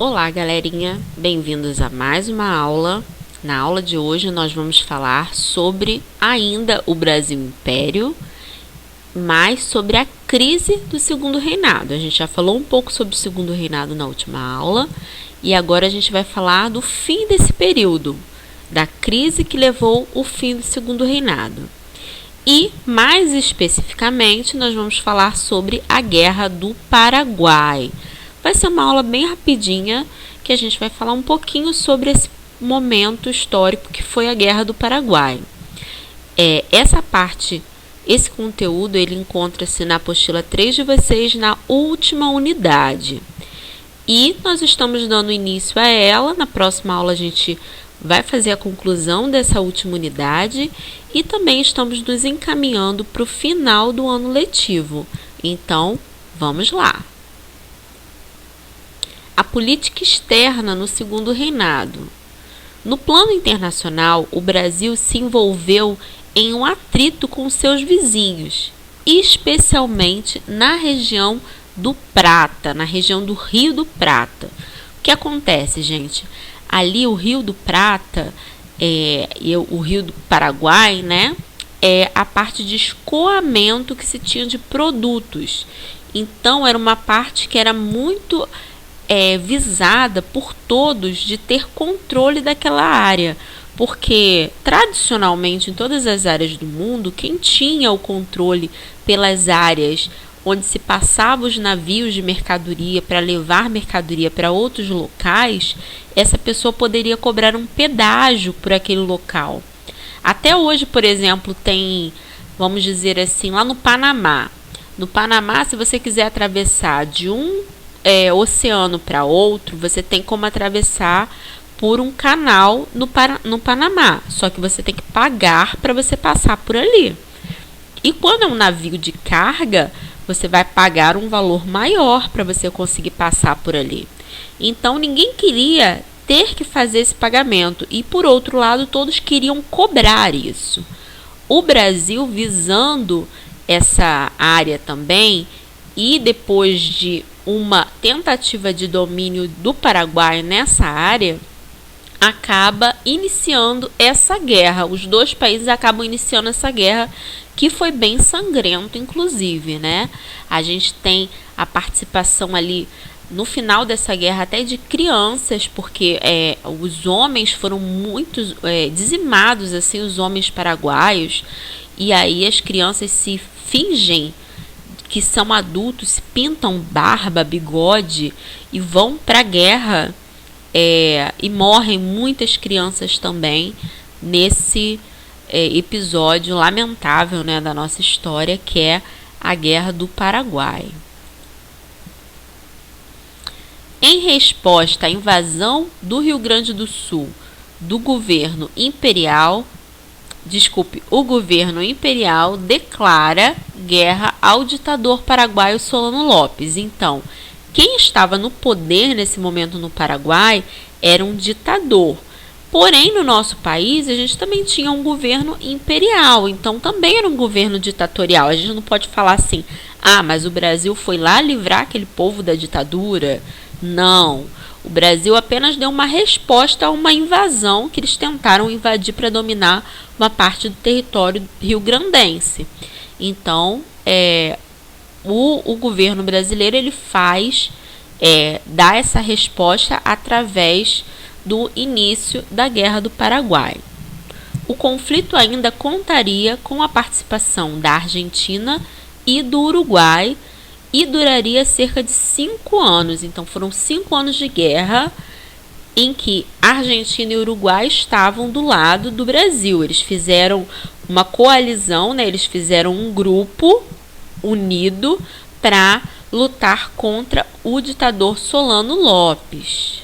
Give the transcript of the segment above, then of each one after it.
Olá, galerinha! Bem-vindos a mais uma aula. Na aula de hoje nós vamos falar sobre ainda o Brasil Império, mais sobre a crise do Segundo Reinado. A gente já falou um pouco sobre o Segundo Reinado na última aula e agora a gente vai falar do fim desse período, da crise que levou o fim do Segundo Reinado. E, mais especificamente, nós vamos falar sobre a Guerra do Paraguai. Vai ser uma aula bem rapidinha, que a gente vai falar um pouquinho sobre esse momento histórico que foi a Guerra do Paraguai. Esse conteúdo, ele encontra-se na apostila 3 de vocês, na última unidade. E nós estamos dando início a ela. Na próxima aula a gente vai fazer a conclusão dessa última unidade e também estamos nos encaminhando para o final do ano letivo. Então, vamos lá. A política externa no Segundo Reinado. No plano internacional, o Brasil se envolveu em um atrito com seus vizinhos, especialmente na região do Prata, na região do Rio do Prata. O que acontece, gente? Ali o Rio do Prata e o Rio do Paraguai, né? É a parte de escoamento que se tinha de produtos. Então, era uma parte que era muito visada por todos de ter controle daquela área, porque tradicionalmente em todas as áreas do mundo, quem tinha o controle pelas áreas onde se passavam os navios de mercadoria para levar mercadoria para outros locais, essa pessoa poderia cobrar um pedágio por aquele local. Até hoje, por exemplo, tem, vamos dizer assim, lá no Panamá. No Panamá, se você quiser atravessar de um oceano para outro, você tem como atravessar por um canal no Panamá, só que você tem que pagar para você passar por ali. E quando é um navio de carga, você vai pagar um valor maior para você conseguir passar por ali. Então, ninguém queria ter que fazer esse pagamento e, por outro lado, todos queriam cobrar isso. O Brasil, visando essa área também, e depois de uma tentativa de domínio do Paraguai nessa área, acaba iniciando essa guerra. Os dois países acabam iniciando essa guerra, que foi bem sangrento, inclusive, né? A gente tem a participação ali no final dessa guerra até de crianças, porque os homens foram muito dizimados, assim, os homens paraguaios, e aí as crianças se fingem que são adultos, se pintam barba, bigode e vão para a guerra, e morrem muitas crianças também nesse episódio lamentável, né, da nossa história, que é a Guerra do Paraguai. Em resposta à invasão do Rio Grande do Sul do governo imperial, o governo imperial declara guerra ao ditador paraguaio Solano Lopes. Então, quem estava no poder nesse momento no Paraguai era um ditador. Porém, no nosso país, a gente também tinha um governo imperial. Então, também era um governo ditatorial. A gente não pode falar assim, mas o Brasil foi lá livrar aquele povo da ditadura. Não. O Brasil apenas deu uma resposta a uma invasão que eles tentaram invadir para dominar uma parte do território rio-grandense. Então, o governo brasileiro ele dá essa resposta através do início da Guerra do Paraguai. O conflito ainda contaria com a participação da Argentina e do Uruguai e duraria cerca de 5 anos. Então, foram 5 anos de guerra em que Argentina e Uruguai estavam do lado do Brasil. Eles fizeram uma coalizão, né? Eles fizeram um grupo unido para lutar contra o ditador Solano Lopes.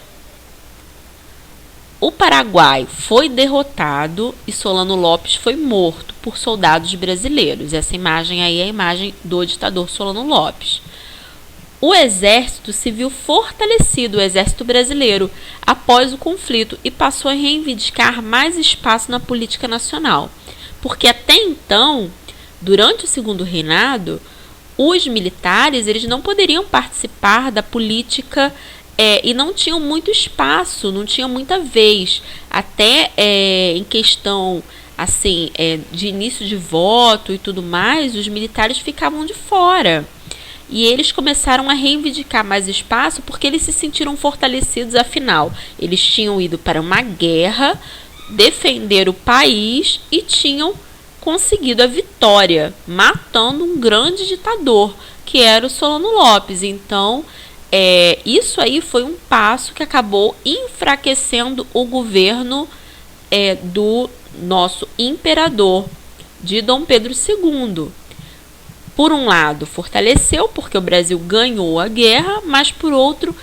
O Paraguai foi derrotado e Solano Lopes foi morto por soldados brasileiros. Essa imagem aí é a imagem do ditador Solano Lopes. O exército se viu fortalecido, o exército brasileiro, após o conflito e passou a reivindicar mais espaço na política nacional. Porque até então, durante o Segundo Reinado, os militares eles não poderiam participar da política e não tinham muito espaço, não tinha muita vez. Até em questão assim, de início de voto e tudo mais, os militares ficavam de fora. E eles começaram a reivindicar mais espaço porque eles se sentiram fortalecidos, afinal. Eles tinham ido para uma guerra, defender o país e tinham conseguido a vitória, matando um grande ditador, que era o Solano Lopes. Então, isso aí foi um passo que acabou enfraquecendo o governo do nosso imperador, de Dom Pedro II. Por um lado, fortaleceu porque o Brasil ganhou a guerra, mas por outro,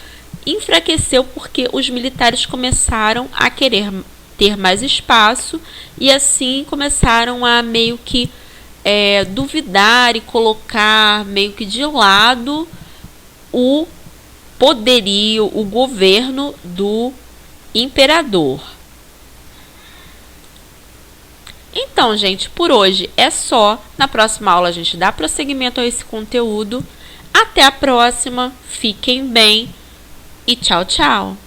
enfraqueceu porque os militares começaram a querer ter mais espaço e assim começaram a meio que duvidar e colocar meio que de lado o poderio, o governo do imperador. Então, gente, por hoje é só. Na próxima aula a gente dá prosseguimento a esse conteúdo. Até a próxima. Fiquem bem e tchau, tchau.